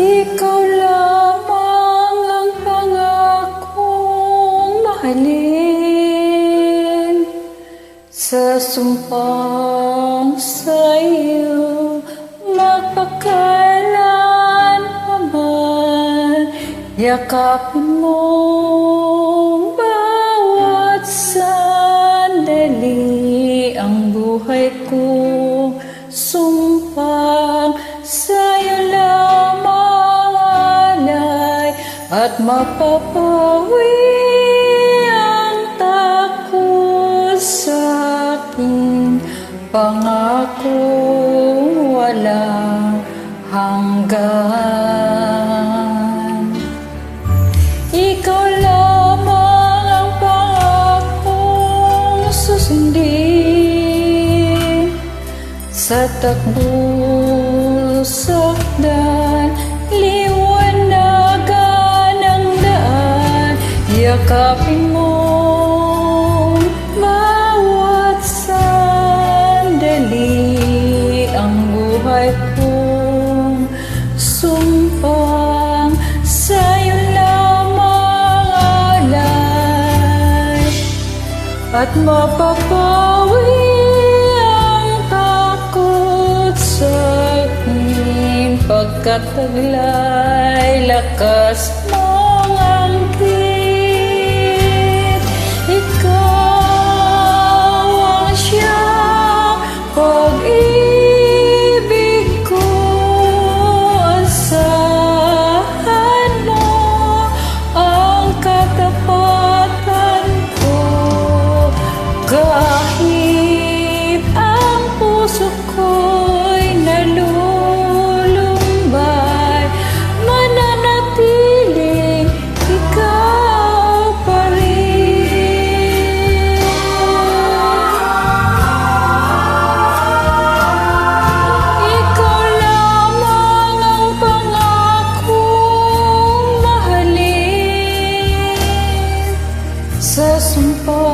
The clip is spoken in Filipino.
Ikaw lamang ang pangakong mahalin. Sa sumpang sa'yo magpakailanman, yakapin mong bawat sandali. Ang buhay ko sumpang sa'yo lamang alay, at mapapawi ang takot sa'king pangako walang hanggan. Ikaw lamang ang pangakong susundin, sa takbo sakdan, liwanagan ang daan. Yakapin mo bawat sandali. Ang buhay kong sumpang sa'yo lamang alay, at mapapawi ang takot sa'kin, pagkat taglay lakas mong angkin. Ikaw ang siyang pag-ibig ko, asahan mo ang katapatan ko. Kahit ang puso ko'y nalulumbay, mananatiling ikaw pa rin. Ikaw lamang ang pangakong mahalin, sa sumpa